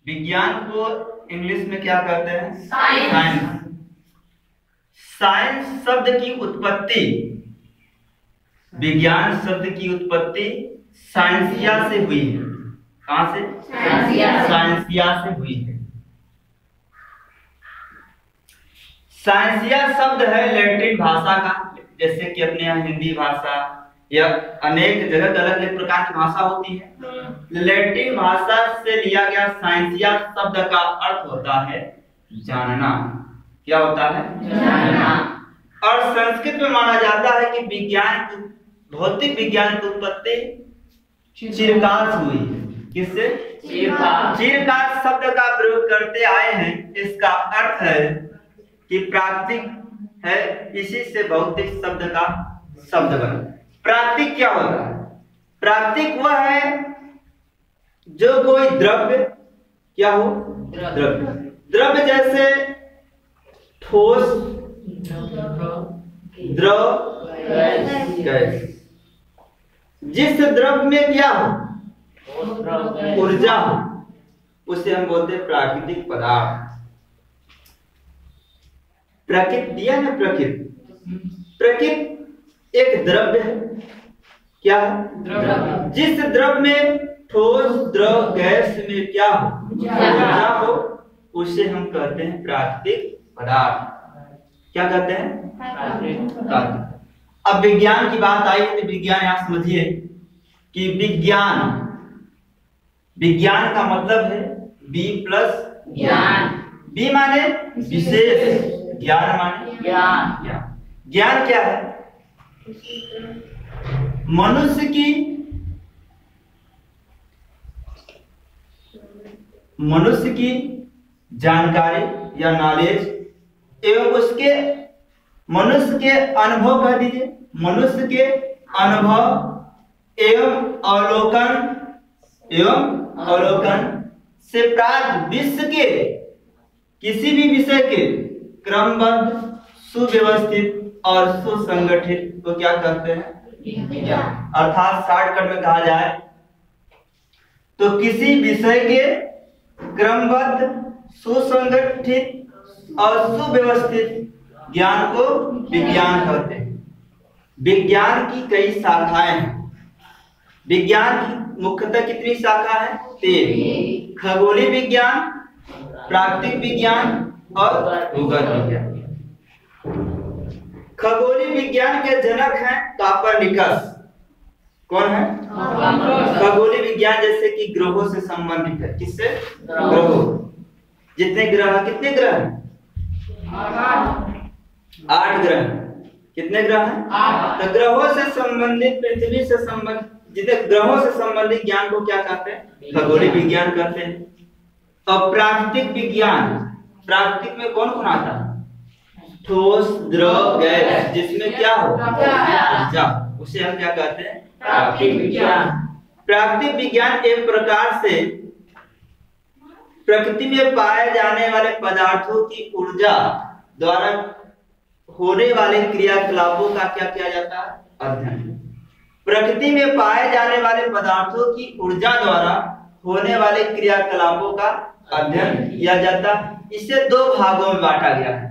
विज्ञान को इंग्लिश में क्या कहते हैं? साइंस। साइंस शब्द की उत्पत्ति, विज्ञान शब्द की उत्पत्ति साइंसिया से हुई है। कहां से? साइंसिया से हुई है। साइंसिया शब्द है लैटिन भाषा का, जैसे कि अपने यहाँ हिंदी भाषा या अनेक जगह अलग अलग प्रकार की भाषा होती है। लैटिन भाषा से लिया गया साइंसिया शब्द का अर्थ होता है जानना। क्या होता है? जानना। और संस्कृत में माना जाता है कि विज्ञान, भौतिक विज्ञान की उत्पत्ति चिरकाल से हुई है। किससे? चिरकाल शब्द का प्रयोग करते आए हैं। इसका अर्थ है कि प्राकृतिक है, इसी से भौतिक शब्द का शब्द बना। प्राकृतिक क्या होता है? प्राकृतिक वह है जो कोई द्रव्य, क्या हो? द्रव्य। द्रव्य जैसे ठोस, द्रव, गैस। जिस द्रव्य में क्या हो? ऊर्जा हो, उसे हम बोलते हैं प्राकृतिक पदार्थ। प्रकृति दिया ना, प्रकृति एक द्रव्य है। क्या है? द्रव्य। जिस द्रव्य में ठोस, द्रव, गैस में क्या हो? ऊर्जा हो, उसे हम कहते हैं प्राकृतिक पदार्थ। क्या कहते हैं? प्राकृतिक। अब विज्ञान की बात आई है तो विज्ञान आप समझिए कि विज्ञान का मतलब है बी प्लस ज्ञान। बी माने विशेष, ज्ञान माने ज्ञान। ज्ञान क्या है? मनुष्य की जानकारी या नॉलेज एवं उसके मनुष्य के अनुभव, कह दीजिए मनुष्य के अनुभव एवं अवलोकन से प्राप्त विश्व के किसी भी विषय के क्रमबद्ध, सुव्यवस्थित और सुसंगठित को क्या कहते हैं? विज्ञान। अर्थात शॉर्टकट में कहा जाए तो किसी विषय के क्रमबद्ध, सुसंगठित और सुव्यवस्थित ज्ञान को विज्ञान कहते हैं। विज्ञान की कई शाखाएं हैं। विज्ञान की मुख्यतः कितनी शाखा है? 3। खगोलीय विज्ञान, प्राकृतिक विज्ञान और भूगोल विज्ञान। खगोलीय विज्ञान के जनक हैं कोपरनिकस। कौन है? खगोलीय विज्ञान जैसे कि ग्रहों से संबंधित है। किससे? ग्रहों। जितने ग्रह, कितने ग्रह हैं? 8 ग्रह। कितने ग्रह हैं? 8। तो ग्रहों से संबंधित, पृथ्वी से संबंधित, जितने ग्रहों से संबंधित ज्ञान को क्या कहते हैं? खगोलीय विज्ञान कहते हैं। और प्राकृतिक विज्ञान, प्राकृतिक में कौन कौन आता है? ठोस, द्रव, गैस, जिसमें क्या हो? ऊर्जा, उसे हम क्या कहते हैं? प्राकृतिक विज्ञान। प्राकृतिक विज्ञान एक प्रकार से प्रकृति में पाए जाने वाले पदार्थों की ऊर्जा द्वारा होने वाले क्रियाकलापों का क्या किया जाता है? अध्ययन। प्रकृति में पाए जाने वाले पदार्थों की ऊर्जा द्वारा होने वाले क्रियाकलापों का अध्ययन किया जाता है। इसे 2 भागों में बांटा गया है।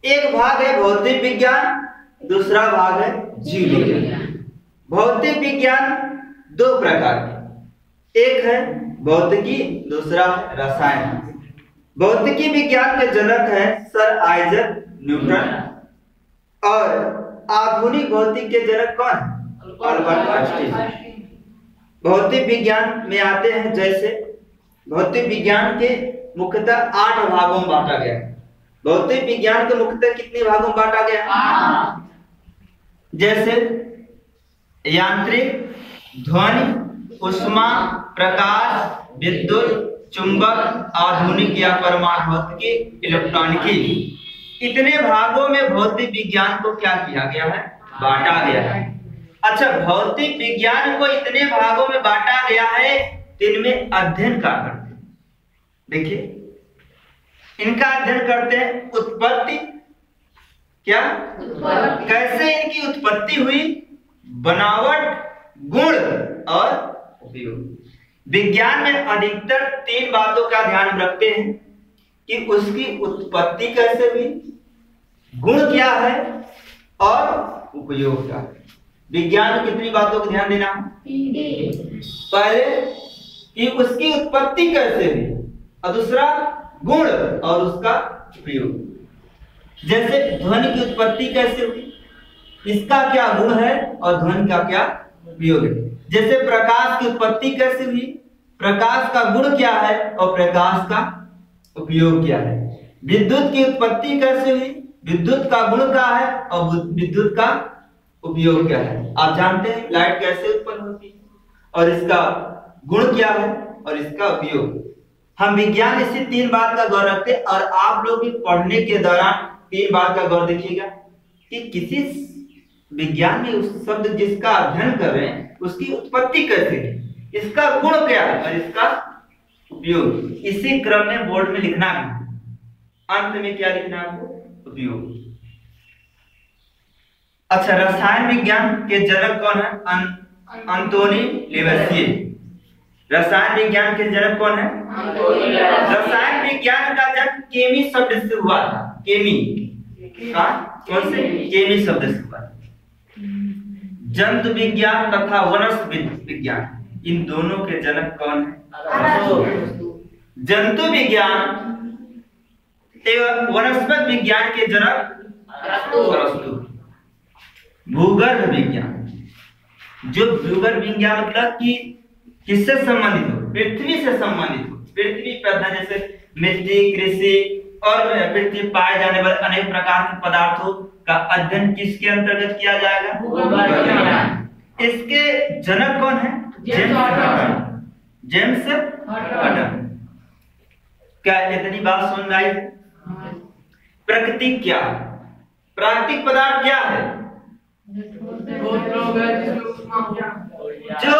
एक भाग है भौतिक विज्ञान, दूसरा भाग है जीव विज्ञान। भौतिक विज्ञान 2 प्रकार के, एक है भौतिकी, दूसरा है रसायन। भौतिकी विज्ञान के जनक है सर आइजैक न्यूटन और आधुनिक भौतिक के जनक कौन? Albert Einstein. भौतिक विज्ञान में आते हैं, जैसे भौतिक विज्ञान के मुख्यतः 8 भागों में बांटा गया है। भौतिक विज्ञान के मुख्यतः कितने भागों में बांटा गया है? जैसे यांत्रिक, ध्वनि, उष्मा, प्रकाश, विद्युत, चुंबक, आधुनिक या परमाणु भौतिकी, इलेक्ट्रॉनिकी। इतने भागों में भौतिक विज्ञान को क्या किया गया है? बांटा गया है। अच्छा, भौतिक विज्ञान को इतने भागों में बांटा गया है, इनमें अध्ययन क्या करते हैं? देखिए, इनका अध्ययन करते हैं उत्पत्ति। क्या? कैसे इनकी उत्पत्ति हुई, बनावट, गुण और उपयोग। विज्ञान में अधिकतर 3 बातों का ध्यान रखते हैं कि उसकी उत्पत्ति कैसे हुई, गुण क्या है और उपयोग क्या है। विज्ञान में कितनी बातों को ध्यान देना है? पहले कि उसकी उत्पत्ति कैसे हुई और दूसरा गुण और उसका उपयोग। जैसे ध्वनि की उत्पत्ति कैसे हुई, इसका क्या गुण है और ध्वनि का क्या उपयोग है। जैसे प्रकाश की उत्पत्ति कैसे हुई, प्रकाश का गुण क्या है और प्रकाश का उपयोग क्या है। विद्युत की उत्पत्ति कैसे हुई, विद्युत का गुण क्या है और विद्युत का उपयोग क्या है। आप जानते हैं लाइट कैसे उत्पन्न होती है और इसका गुण क्या है और इसका उपयोग। हम विज्ञान इसी 3 बात का गौर रखते हैं और आप लोग भी पढ़ने के दौरान 3 बात का गौर देखिएगा कि किसी विज्ञान में उस शब्द जिसका अध्ययन कर रहे हैं उसकी उत्पत्ति कैसे है, इसका गुण क्या है और इसका उपयोग। इसी क्रम में बोर्ड में लिखना है, अंत में क्या लिखना है, उपयोग। अच्छा, रसायन विज्ञान के जनक कौन है? अंतोनी लेवसिए। रसायन विज्ञान के जनक कौन है? रसायन विज्ञान का जन्म केमी शब्द से हुआ था। केमी का कौन से? केमी शब्द से हुआ। जंतु विज्ञान तथा वनस्पति विज्ञान, इन दोनों के जनक कौन है? जंतु विज्ञान एवं वनस्पति विज्ञान के जनक अरस्तु। भूगर्भ विज्ञान, जो भूगर्भ विज्ञान मतलब कि किससे संबंधित हो? पृथ्वी से संबंधित हो। पृथ्वी पर जैसे मिट्टी, कृषि और पृथ्वी पाए जाने वाले अनेक प्रकार के पदार्थों का अध्ययन किसके अंतर्गत किया जाएगा? भूगर्भ विज्ञान। इसके जनक कौन है? James Hutton. क्या इतनी बात सुन रही है? प्रकृति क्या है? प्राकृतिक पदार्थ क्या है? जो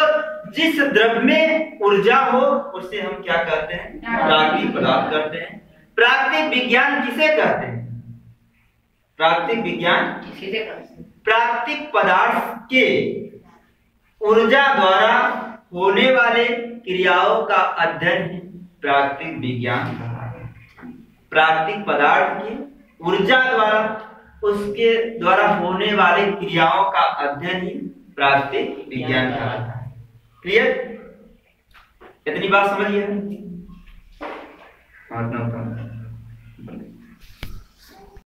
जिस द्रव्य में ऊर्जा हो उसे हम क्या कहते हैं? प्राकृतिक पदार्थ कहते हैं। प्राकृतिक विज्ञान किसे कहते हैं? प्राकृतिक विज्ञान प्राकृतिक पदार्थ के ऊर्जा द्वारा होने वाले क्रियाओं का अध्ययन ही प्राकृतिक विज्ञान कहलाता है। प्राकृतिक पदार्थ की ऊर्जा द्वारा उसके द्वारा होने वाले क्रियाओं का अध्ययन ही प्राकृतिक विज्ञान कहलाता है। क्लियर? इतनी बात समझिए।